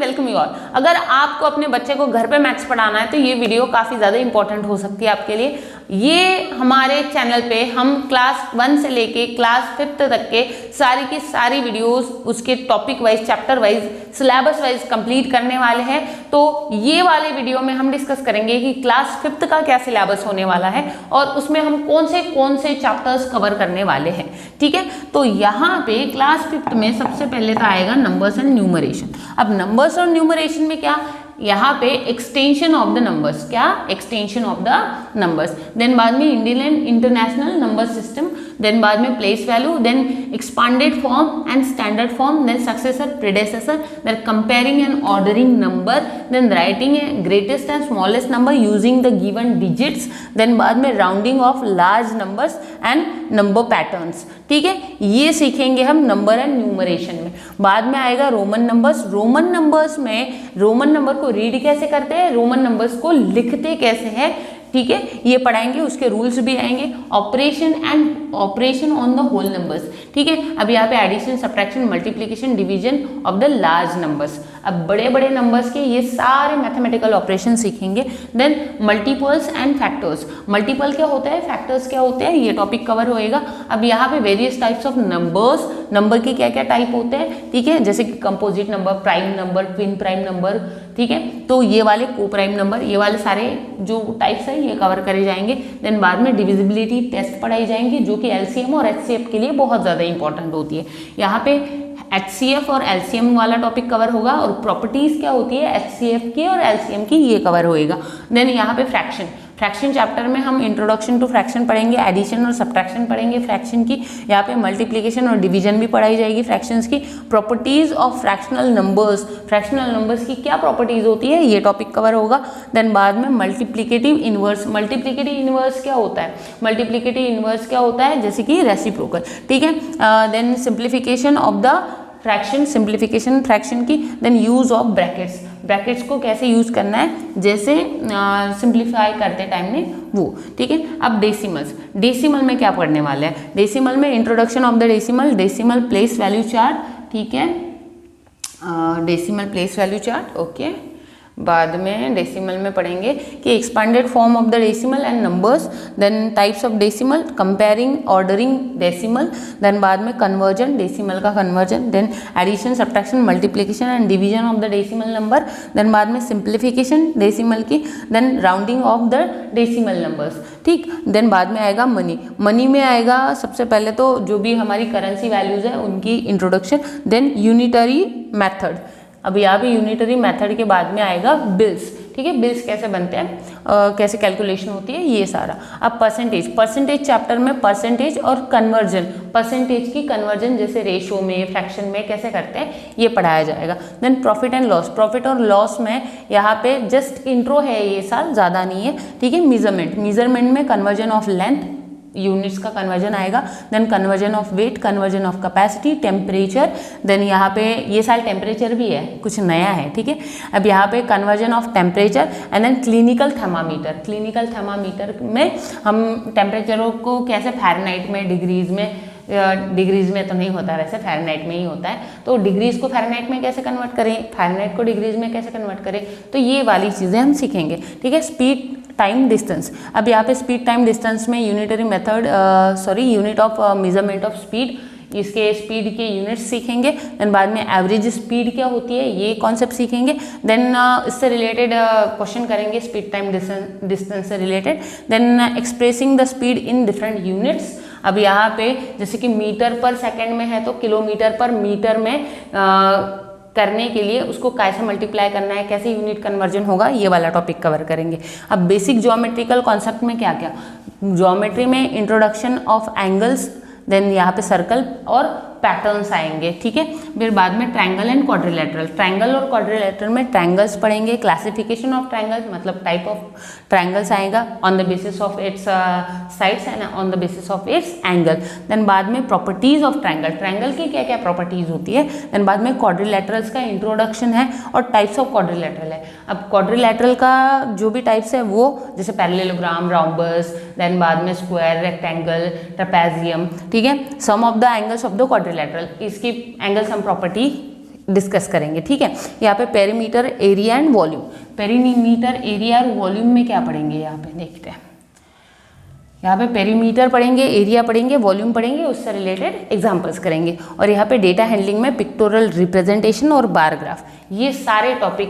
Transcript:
Welcome you all. अगर आपको अपने बच्चे को घर पे मैथ्स पढ़ाना है तो ये वीडियो काफ़ी ज़्यादा इंपॉर्टेंट हो सकती है आपके लिए। ये हमारे चैनल पे हम क्लास 1 से लेके क्लास 5th तक के सारी की सारी वीडियोस उसके topic wise, chapter wise, syllabus wise complete करने वाले हैं। तो ये वाले वीडियो में हम डिस्कस करेंगे कि क्लास 5th का क्या सिलेबस होने वाला है और उसमें हम कौन से चैप्टर्स कवर करने वाले हैं। ठीक है, तो यहाँ पे क्लास 5th में सबसे पहले तो आएगा नंबर्स एंड न्यूमरेशन। अब नंबर्स और न्यूमरेशन में क्या, यहाँ पे एक्सटेंशन ऑफ द नंबर्स, क्या extension of the numbers, then बाद में Indian and international number system, then बाद में place value, then expanded form and standard form, then successor predecessor, then comparing and ordering number, then writing greatest and smallest number using the given digits, then बाद में rounding off large numbers and number patterns. ठीक है, ये सीखेंगे हम number and numeration में। बाद में आएगा रोमन नंबर्स। रोमन नंबर्स में रोमन नंबर को रीड कैसे करते हैं, रोमन नंबर्स को लिखते कैसे हैं, ठीक है, ये पढ़ाएंगे। उसके रूल्स भी आएंगे। Operation and operation on the whole numbers. ठीक है, अब यहाँ पे addition, subtraction, multiplication, division of the large numbers. अब बड़े बड़े नंबर्स के ये सारे मैथमेटिकल ऑपरेशन सीखेंगे। Then multiples and factors. Multiple क्या होता है, फैक्टर्स क्या होते हैं, ये टॉपिक कवर होएगा। अब यहाँ पे various types of numbers, number के क्या क्या टाइप होते हैं, ठीक है, जैसे कि composite number, prime number, twin prime number, ठीक है, तो ये वाले को प्राइम नंबर, ये वाले सारे जो टाइप्स है ये कवर करे जाएंगे। देन बाद में डिविजिबिलिटी टेस्ट पढ़ाई जाएंगी जो कि एलसीएम और एचसीएफ के लिए बहुत ज़्यादा इंपॉर्टेंट होती है। यहाँ पे एचसीएफ और एलसीएम वाला टॉपिक कवर होगा और प्रॉपर्टीज क्या होती है एचसीएफ की और एलसीएम की, ये कवर होएगा। देन यहाँ पे फ्रैक्शन, फ्रैक्शन चैप्टर में हम इंट्रोडक्शन टू फ्रैक्शन पढ़ेंगे, एडिशन और सब्ट्रैक्शन पढ़ेंगे फ्रैक्शन की। यहाँ पे मल्टीप्लिकेशन और डिवीजन भी पढ़ाई जाएगी फ्रैक्शंस की। Properties of fractional numbers, fractional numbers की क्या प्रॉपर्टीज होती है ये टॉपिक कवर होगा। देन बाद में मल्टीप्लिकेटिव इनवर्स। मल्टीप्लिकेटिव इनवर्स क्या होता है, मल्टीप्लिकेटिव इनवर्स क्या होता है, जैसे कि रेसिप्रोकल। ठीक है, then simplification of the fraction, simplification fraction की। Then use of brackets, brackets को कैसे यूज करना है, जैसे सिंप्लीफाई करते टाइम में वो। ठीक है, अब डेसिमल्स, डेसिमल में क्या पढ़ने वाले हैं, डेसिमल में introduction of the decimal, decimal place value chart, ठीक है, decimal place value chart, okay. बाद में डेसिमल में पढ़ेंगे कि expanded form of the decimal and numbers, then types of decimal, comparing, ordering decimal, then बाद में कन्वर्जन, डेसिमल का conversion, then addition, subtraction, multiplication and division of the decimal number, then बाद में सिंप्लीफिकेशन डेसिमल की, then rounding off the decimal numbers. ठीक, then बाद में आएगा मनी। मनी में आएगा सबसे पहले तो जो भी हमारी करेंसी वैल्यूज है उनकी इंट्रोडक्शन, देन यूनिटरी मेथड। अब यहाँ पे यूनिटरी मेथड के बाद में आएगा बिल्स। ठीक है, बिल्स कैसे बनते हैं, कैसे कैलकुलेशन होती है, ये सारा। अब परसेंटेज, परसेंटेज चैप्टर में परसेंटेज और कन्वर्जन, परसेंटेज की कन्वर्जन जैसे रेशो में, फ्रैक्शन में कैसे करते हैं ये पढ़ाया जाएगा। Then profit and loss, profit और लॉस में यहाँ पे जस्ट इंट्रो है ये साल, ज़्यादा नहीं है। ठीक है, मेजरमेंट, मेजरमेंट में कन्वर्जन ऑफ लेंथ, यूनिट्स का कन्वर्जन आएगा। Then conversion of weight, conversion of capacity, temperature, then यहाँ पे ये साल टेम्परेचर भी है, कुछ नया है। ठीक है, अब यहाँ पे conversion of temperature and then clinical thermometer. Clinical thermometer में हम टेम्परेचरों को कैसे फ़ारेनहाइट में, डिग्रीज में, डिग्रीज में तो नहीं होता वैसे, फ़ारेनहाइट में ही होता है, तो डिग्रीज को फ़ारेनहाइट में कैसे कन्वर्ट करें, फ़ारेनहाइट को डिग्रीज में कैसे कन्वर्ट करें, तो ये वाली चीज़ें हम सीखेंगे। ठीक है, स्पीड, टाइम, डिस्टेंस। अब यहाँ पे स्पीड, टाइम, डिस्टेंस में unitary method, unit of measurement of speed, इसके स्पीड के यूनिट्स सीखेंगे। देन बाद में एवरेज स्पीड क्या होती है ये कॉन्सेप्ट सीखेंगे। देन इससे रिलेटेड क्वेश्चन करेंगे स्पीड, टाइम, डिस्टेंस से related. Then expressing the speed in different units. अब यहाँ पे जैसे कि मीटर पर सेकेंड में है तो किलोमीटर पर मीटर में करने के लिए उसको कैसे मल्टीप्लाई करना है, कैसे यूनिट कन्वर्जन होगा, ये वाला टॉपिक कवर करेंगे। अब बेसिक ज्योमेट्रिकल कॉन्सेप्ट में क्या क्या, ज्योमेट्री में इंट्रोडक्शन ऑफ एंगल्स, देन यहाँ पे सर्कल और पैटर्न्स आएंगे। ठीक है, फिर बाद में ट्रायंगल एंड क्वाड्रिलेटरल, ट्रायंगल और क्वाड्रिलेटरल में ट्रायंगल्स पढ़ेंगे, क्लासिफिकेशन ऑफ ट्रायंगल्स मतलब टाइप ऑफ ट्रायंगल्स आएगा on the basis of its sides and on the basis of its angle. Then बाद में प्रॉपर्टीज ऑफ ट्रायंगल, ट्रायंगल की क्या क्या प्रॉपर्टीज होती है। देन बाद में क्वाड्रिलेटरल्स का इंट्रोडक्शन है और टाइप्स ऑफ क्वाड्रिलेटरल है। अब क्वाड्रिलेटरल का जो भी टाइप्स है वो जैसे पैरेललोग्राम, रोम्बस, देन बाद में स्क्वायर, रेक्टेंगल, ट्रेपेजियम। ठीक है, sum of the angles of the quadrilateral, इसकी एंगल सम प्रॉपर्टी डिस्कस करेंगे, ठीक है। यहाँ पे perimeter, area and volume, perimeter, area और वॉल्यूम में क्या पढ़ेंगे यहाँ पे देखते हैं। यहाँ पे पेरीमीटर पढ़ेंगे, एरिया पढ़ेंगे, वॉल्यूम पढ़ेंगे, उससे रिलेटेड एग्जांपल्स करेंगे। और यहाँ पे डेटा हैंडलिंग में पिक्टोरल रिप्रेजेंटेशन और बार ग्राफ, ये सारे टॉपिक